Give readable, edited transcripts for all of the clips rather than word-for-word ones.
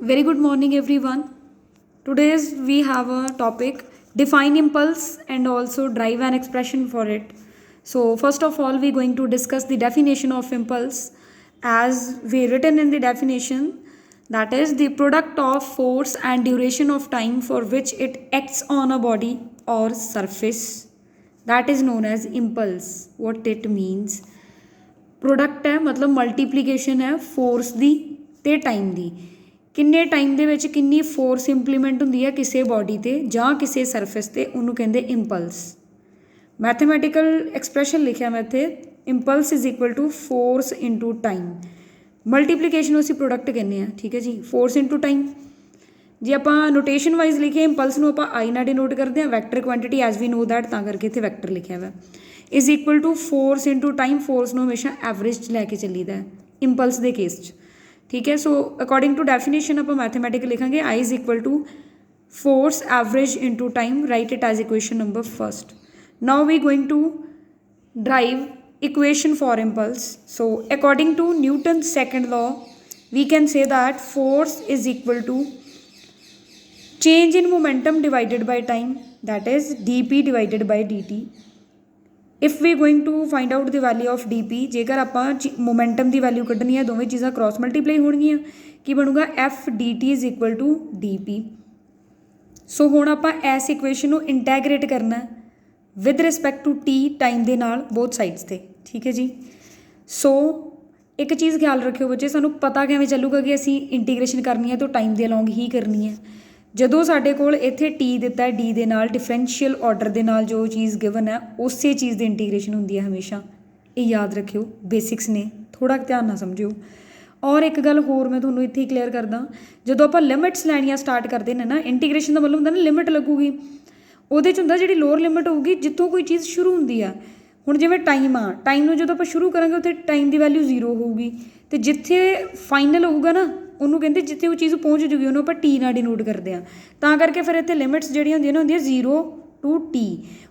Very good morning, everyone. Today's we have a topic define impulse and also drive an expression for it. So, first of all, we're going to discuss the definition of impulse as we written in the definition, that is the product of force and duration of time for which it acts on a body or surface, that is known as impulse. What it means, product ਹੈ ਮਤਲਬ multiplication ਹੈ force ਦੀ ਅਤੇ time ਦੀ। ਕਿੰਨੇ time ਦੇ ਵਿੱਚ ਕਿੰਨੀ force implement ਹੁੰਦੀ ਹੈ ਕਿਸੇ ਬੋਡੀ 'ਤੇ ਜਾਂ ਕਿਸੇ ਸਰਫੇਸ 'ਤੇ, ਉਹਨੂੰ ਕਹਿੰਦੇ ਇੰਪਲਸ। ਮੈਥਮੈਟੀਕਲ ਐਕਸਪ੍ਰੈਸ਼ਨ ਲਿਖਿਆ ਮੈਂ ਇੱਥੇ, impulse is equal to force into time. Multiplication ਨੂੰ ਅਸੀਂ ਪ੍ਰੋਡਕਟ ਕਹਿੰਦੇ ਹਾਂ, ਠੀਕ ਹੈ ਜੀ, ਫੋਰਸ ਇਨਟੂ ਟਾਈਮ। ਜੇ ਆਪਾਂ ਨੋਟੇਸ਼ਨ ਵਾਈਜ਼ ਲਿਖੀਏ ਇੰਪਲਸ ਨੂੰ ਆਪਾਂ ਆਈ ਨਾਲ ਡਿਨੋਟ ਕਰਦੇ ਹਾਂ, vector quantity as we know that, ਤਾਂ ਕਰਕੇ ਇੱਥੇ ਵੈਕਟਰ ਲਿਖਿਆ ਵਾ। Is equal to force into time, force ਨੂੰ ਹਮੇਸ਼ਾ ਐਵਰੇਜ 'ਚ ਲੈ ਕੇ ਚੱਲੀਦਾ ਇੰਪਲਸ ਦੇ ਕੇਸ 'ਚ, ਠੀਕ ਹੈ। ਸੋ ਅਕੋਰਡਿੰਗ ਟੂ ਡੈਫੀਨੇਸ਼ਨ ਆਪਾਂ ਮੈਥਮੈਟਿਕ ਲਿਖਾਂਗੇ I is equal to force average into time, write it as equation number first. Now we going to drive equation for impulse. So according to Newton's second law, we can say that force is equal to change in momentum divided by time, that is dp divided by dt. If we going to find out the value of dp, ਜੇਕਰ ਆਪਾਂ momentum ਦੀ value ਕੱਢਣੀ ਹੈ, ਦੋਵੇਂ ਚੀਜ਼ਾਂ cross multiply ਹੋਣਗੀਆਂ, ਕੀ ਬਣੂਗਾ f dt is equal to dp. ਸੋ ਹੁਣ ਆਪਾਂ ਇਸ ਇਕੁਏਸ਼ਨ ਨੂੰ ਇੰਟੈਗਰੇਟ ਕਰਨਾ with respect to t, time ਦੇ ਨਾਲ ਬੋਥ ਸਾਈਡਸ 'ਤੇ, ਠੀਕ ਹੈ ਜੀ। ਸੋ ਇੱਕ ਚੀਜ਼ ਖਿਆਲ ਰੱਖਿਓ ਬੱਚੇ, ਸਾਨੂੰ ਪਤਾ ਕਿਵੇਂ ਚੱਲੂਗਾ ਕਿ ਅਸੀਂ ਇੰਟੀਗ੍ਰੇਸ਼ਨ ਕਰਨੀ ਹੈ ਤਾਂ ਟਾਈਮ ਦੇ ਅਲੋਂਗ ਹੀ ਕਰਨੀ ਹੈ। ਜਦੋਂ ਸਾਡੇ ਕੋਲ ਇੱਥੇ ਟੀ ਦਿੱਤਾ ਡੀ ਦੇ ਨਾਲ ਡਿਫਰੈਂਸ਼ੀਅਲ ਆਰਡਰ ਦੇ ਨਾਲ ਜੋ ਚੀਜ਼ ਗਿਵਨ ਹੈ ਉਸੇ ਚੀਜ਼ ਦੀ ਇੰਟੀਗ੍ਰੇਸ਼ਨ ਹੁੰਦੀ ਹੈ ਹਮੇਸ਼ਾ, ਇਹ ਯਾਦ ਰੱਖਿਓ, ਬੇਸਿਕਸ ਨੇ, ਥੋੜ੍ਹਾ ਧਿਆਨ ਨਾਲ ਸਮਝਿਓ। ਔਰ ਇੱਕ ਗੱਲ ਹੋਰ ਮੈਂ ਤੁਹਾਨੂੰ ਇੱਥੇ ਹੀ ਕਲੀਅਰ ਕਰਦਾ, ਜਦੋਂ ਆਪਾਂ ਲਿਮਿਟਸ ਲੈਣੀਆਂ ਸਟਾਰਟ ਕਰਦੇ ਨੇ ਨਾ, ਇੰਟੀਗ੍ਰੇਸ਼ਨ ਦਾ ਮਤਲਬ ਹੁੰਦਾ ਨਾ ਲਿਮਿਟ ਲੱਗੂਗੀ, ਉਹਦੇ 'ਚ ਹੁੰਦਾ ਜਿਹੜੀ ਲੋਅਰ ਲਿਮਿਟ ਹੋਊਗੀ ਜਿੱਥੋਂ ਕੋਈ ਚੀਜ਼ ਸ਼ੁਰੂ ਹੁੰਦੀ ਆ। ਹੁਣ ਜਿਵੇਂ ਟਾਈਮ ਆ, ਟਾਈਮ ਨੂੰ ਜਦੋਂ ਆਪਾਂ ਸ਼ੁਰੂ ਕਰਾਂਗੇ ਉੱਥੇ ਟਾਈਮ ਦੀ ਵੈਲਿਊ 0 ਹੋਊਗੀ, ਅਤੇ ਜਿੱਥੇ ਫਾਈਨਲ ਹੋਊਗਾ ਨਾ ਉਹਨੂੰ ਕਹਿੰਦੇ ਜਿੱਥੇ ਉਹ ਚੀਜ਼ ਪਹੁੰਚ ਜੂਗੀ ਉਹਨੂੰ ਆਪਾਂ ਟੀ ਨਾਲ ਡਿਨੋਟ ਕਰਦੇ ਹਾਂ। ਤਾਂ ਕਰਕੇ ਫਿਰ ਇੱਥੇ ਲਿਮਿਟਸ ਜਿਹੜੀਆਂ ਹੁੰਦੀਆਂ ਨਾ ਹੁੰਦੀਆਂ 0 ਟੂ ਟੀ।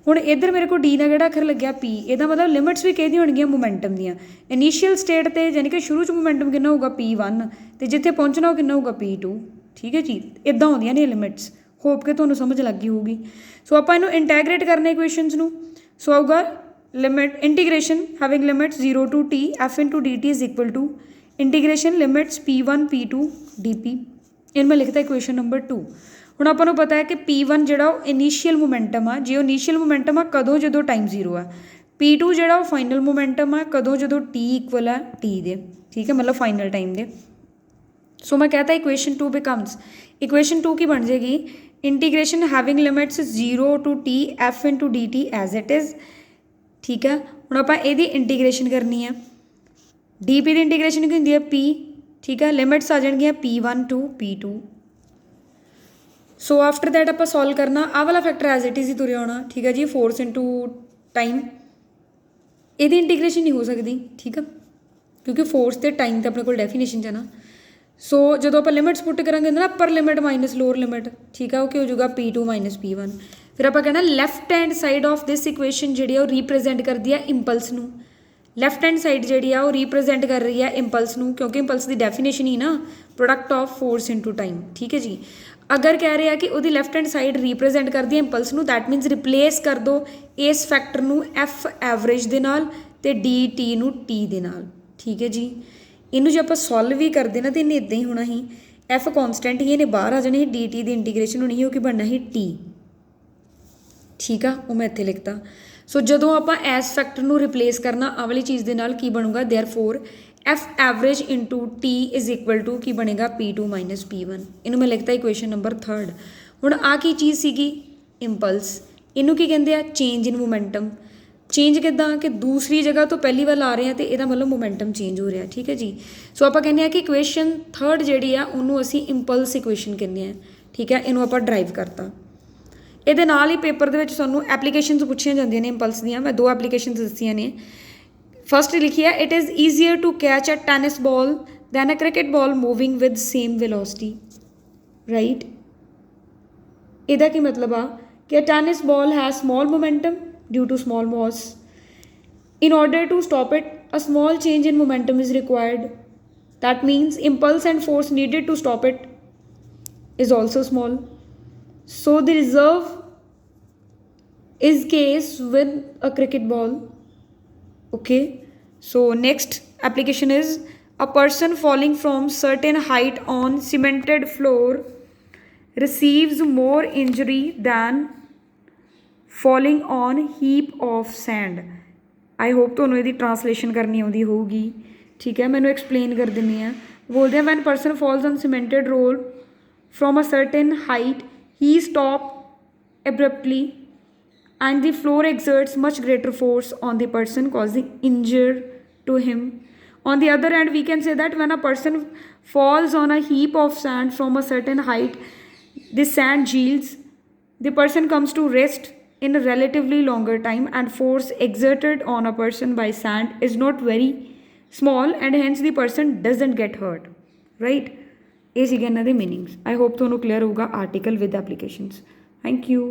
ਹੁਣ ਇੱਧਰ ਮੇਰੇ ਕੋਲ ਡੀ ਨਾਲ ਕਿਹੜਾ ਅੱਖਰ ਲੱਗਿਆ ਪੀ, ਇਹਦਾ ਮਤਲਬ ਲਿਮਿਟਸ ਵੀ ਕਿਹਦੀਆਂ ਹੋਣਗੀਆਂ ਮੋਮੈਂਟਮ ਦੀਆਂ। ਇਨੀਸ਼ੀਅਲ ਸਟੇਟ 'ਤੇ ਯਾਨੀ ਕਿ ਸ਼ੁਰੂ 'ਚ ਮੋਮੈਂਟਮ ਕਿੰਨਾ ਹੋਊਗਾ P1, ਅਤੇ ਜਿੱਥੇ ਪਹੁੰਚਣਾ ਉਹ ਕਿੰਨਾ ਹੋਊਗਾ P2, ਠੀਕ ਹੈ ਜੀ। ਇੱਦਾਂ ਹੁੰਦੀਆਂ ਨੇ ਲਿਮਿਟਸ, ਹੋਪ ਕੇ ਤੁਹਾਨੂੰ ਸਮਝ ਲੱਗ ਗਈ ਹੋਊਗੀ। ਸੋ ਆਪਾਂ ਇਹਨੂੰ ਇੰਟੈਗਰੇਟ ਕਰਨਾ ਇਕੁਏਸ਼ਨਸ ਨੂੰ। ਸੋ ਆਊਗਾ limit integration having limit 0 to t F into d t is equal to integration limits P1 P2 d p. ਇਹਨੂੰ ਮੈਂ ਲਿਖਤਾ ਇਕੁਏਸ਼ਨ ਨੰਬਰ 2। ਹੁਣ ਆਪਾਂ ਨੂੰ ਪਤਾ ਹੈ ਕਿ P1 ਜਿਹੜਾ ਉਹ ਇਨੀਸ਼ੀਅਲ ਮੋਮੈਂਟਮ ਆ, ਜੇ ਉਹ ਇਨੀਸ਼ੀਅਲ ਮੋਮੈਂਟਮ ਆ ਕਦੋਂ, ਜਦੋਂ ਟਾਈਮ 0 ਆ। P2 ਜਿਹੜਾ ਉਹ ਫਾਈਨਲ ਮੋਮੈਂਟਮ ਆ, ਕਦੋਂ, ਜਦੋਂ ਟੀ ਇਕੁਅਲ ਆ ਟੀ ਦੇ, ਠੀਕ ਹੈ, ਮਤਲਬ ਫਾਈਨਲ ਟਾਈਮ ਦੇ। ਸੋ ਮੈਂ ਕਹਤਾ ਇਕੁਏਸ਼ਨ 2 ਬਿਕਮਸ, ਇਕੁਏਸ਼ਨ 2 ਕੀ ਬਣ ਜਾਏਗੀ, integration having limits 0 to t F into d t as it is, ਠੀਕ ਹੈ। ਹੁਣ ਆਪਾਂ ਇਹਦੀ ਇੰਟੀਗ੍ਰੇਸ਼ਨ ਕਰਨੀ ਹੈ, ਡੀ ਪੀ ਦੀ ਇੰਟੀਗ੍ਰੇਸ਼ਨ ਕੀ ਹੁੰਦੀ ਹੈ P, ਠੀਕ ਹੈ, ਲਿਮਿਟਸ ਆ ਜਾਣਗੀਆਂ P1 to P2। So after that ਆਪਾਂ ਸੋਲਵ ਕਰਨਾ, ਆਹ ਵਾਲਾ ਫੈਕਟਰ ਐਜ਼ ਇਟ ਇਜ਼ ਹੀ ਤੁਰਿਆ ਹੋਣਾ, ਠੀਕ ਹੈ ਜੀ, ਫੋਰਸ ਇਨਟੂ ਟਾਈਮ। ਇਹਦੀ ਇੰਟੀਗ੍ਰੇਸ਼ਨ ਨਹੀਂ ਹੋ ਸਕਦੀ, ਠੀਕ ਆ, ਕਿਉਂਕਿ ਫੋਰਸ ਅਤੇ ਟਾਈਮ ਤਾਂ ਆਪਣੇ ਕੋਲ ਡੈਫੀਨੇਸ਼ਨ 'ਚ ਹੈ ਨਾ। ਸੋ ਜਦੋਂ ਆਪਾਂ ਲਿਮਿਟਸ ਪੁੱਟ ਕਰਾਂਗੇ ਨਾ, upper limit minus lower limit, ਠੀਕ ਆ, ਉਹ ਕੀ ਹੋ ਜਾਊਗਾ P2 ਮਾਈਨਸ P1। ਫਿਰ ਆਪਾਂ ਕਹਿਣਾ left hand side of this equation ਜਿਹੜੀ ਆ ਉਹ ਰੀਪ੍ਰਜੈਂਟ ਕਰਦੀ ਆ ਇੰਪਲਸ ਨੂੰ। ਲੈਫਟ ਹੈਂਡ ਸਾਈਡ ਜਿਹੜੀ ਆ ਉਹ ਰੀਪ੍ਰਜੈਂਟ ਕਰ ਰਹੀ ਆ ਇੰਪਲਸ ਨੂੰ, ਕਿਉਂਕਿ ਇੰਪਲਸ ਦੀ ਡੈਫੀਨੇਸ਼ਨ ਹੀ ਨਾ product of force into time, ਠੀਕ ਹੈ ਜੀ। ਅਗਰ ਕਹਿ ਰਹੇ ਆ ਕਿ ਉਹਦੀ ਲੈਫਟ ਹੈਂਡ ਸਾਈਡ ਰੀਪ੍ਰਜੈਂਟ ਕਰਦੀ ਹੈ ਇੰਪਲਸ ਨੂੰ, ਦੈਟ ਮੀਨਸ ਰਿਪਲੇਸ ਕਰ ਦਿਓ ਇਸ ਫੈਕਟਰ ਨੂੰ ਐਫ ਐਵਰੇਜ ਦੇ ਨਾਲ ਅਤੇ ਡੀ ਟੀ ਨੂੰ ਟੀ ਦੇ ਨਾਲ, ਠੀਕ ਹੈ ਜੀ। ਇਹਨੂੰ ਜੇ ਆਪਾਂ ਸੋਲਵ ਵੀ ਕਰਦੇ ਨਾ ਤਾਂ ਇਹਨੇ ਇੱਦਾਂ ਹੀ ਹੋਣਾ ਸੀ, ਐਫ ਕੌਨਸਟੈਂਟ ਹੀ ਇਹਨੇ ਬਾਹਰ ਆ ਜਾਣੀ ਸੀ, ਡੀ ਟੀ ਦੀ ਇੰਟੀਗ੍ਰੇਸ਼ਨ ਹੋਣੀ ਸੀ, ਉਹ ਕੀ ਬਣਨਾ ਸੀ ਟੀ, ਠੀਕ ਆ, ਉਹ ਮੈਂ ਇੱਥੇ ਲਿਖਤਾ। ਸੋ ਜਦੋਂ ਆਪਾਂ ਐਸ ਫੈਕਟਰ ਨੂੰ ਰਿਪਲੇਸ ਕਰਨਾ ਆਹ ਵਾਲੀ ਚੀਜ਼ ਦੇ ਨਾਲ, ਕੀ ਬਣੂਗਾ therefore F average into T is equal to ਕੀ ਬਣੇਗਾ P2 ਮਾਈਨਸ P1। ਇਹਨੂੰ ਮੈਂ ਲਿਖਤਾ ਇਕੁਏਸ਼ਨ ਨੰਬਰ 3। ਹੁਣ ਆਹ ਕੀ ਚੀਜ਼ ਸੀਗੀ ਇੰਪਲਸ, ਇਹਨੂੰ ਕੀ ਕਹਿੰਦੇ ਆ ਚੇਂਜ ਇਨ ਮੋਮੈਂਟਮ। ਚੇਂਜ ਕਿੱਦਾਂ ਕਿ ਦੂਸਰੀ ਜਗ੍ਹਾ ਤੋਂ ਪਹਿਲੀ ਵਾਰ ਆ ਰਹੇ ਆ ਅਤੇ ਇਹਦਾ ਮਤਲਬ ਮੋਮੈਂਟਮ ਚੇਂਜ ਹੋ ਰਿਹਾ, ਠੀਕ ਹੈ ਜੀ। ਸੋ ਆਪਾਂ ਕਹਿੰਦੇ ਹਾਂ ਕਿ ਇਕੁਏਸ਼ਨ 3 ਜਿਹੜੀ ਆ ਉਹਨੂੰ ਅਸੀਂ ਇੰਪਲਸ ਇਕੁਏਸ਼ਨ ਕਹਿੰਦੇ ਹਾਂ, ਠੀਕ ਹੈ। ਇਹਨੂੰ ਆਪਾਂ ਡਰਾਈਵ ਕਰਤਾ। ਇਹਦੇ ਨਾਲ ਹੀ ਪੇਪਰ ਦੇ ਵਿੱਚ ਸਾਨੂੰ ਐਪਲੀਕੇਸ਼ਨਸ ਪੁੱਛੀਆਂ ਜਾਂਦੀਆਂ ਨੇ ਇੰਪਲਸ ਦੀਆਂ, ਮੈਂ 2 ਐਪਲੀਕੇਸ਼ਨਸ ਦੱਸੀਆਂ ਨੇ। ਫਸਟ ਲਿਖੀ ਹੈ it is easier to catch a tennis ball than a cricket ball moving with same velocity, right. ਇਹਦਾ ਕੀ ਮਤਲਬ ਆ ਕਿ tennis ball has small momentum due to small mass. In order to stop it, a small change in momentum is required. That means impulse and force needed to stop it is also small. So the reserve is case with a cricket ball. Okay, so next application is a person falling from certain height on cemented floor receives more injury than falling on heap of sand. I hope ਤੁਹਾਨੂੰ ਇਹਦੀ translation करनी आती होगी. ठीक है, मैंने explain कर दिनी है. बोलते हैं when person falls on cemented road from a certain height he stop abruptly and the floor exerts much greater force on the person causing injury to him. On the other hand, we can say that when a person falls on a heap of sand from a certain height, the sand yields, the person comes to rest in a relatively longer time, and force exerted on a person by sand is not very small, and hence the person doesn't get hurt. Right? ਇਹ ਸੀਗੇ ਇਹਨਾਂ ਦੇ meanings. I hope ਤੁਹਾਨੂੰ clear ਹੋਊਗਾ article with applications. Thank you.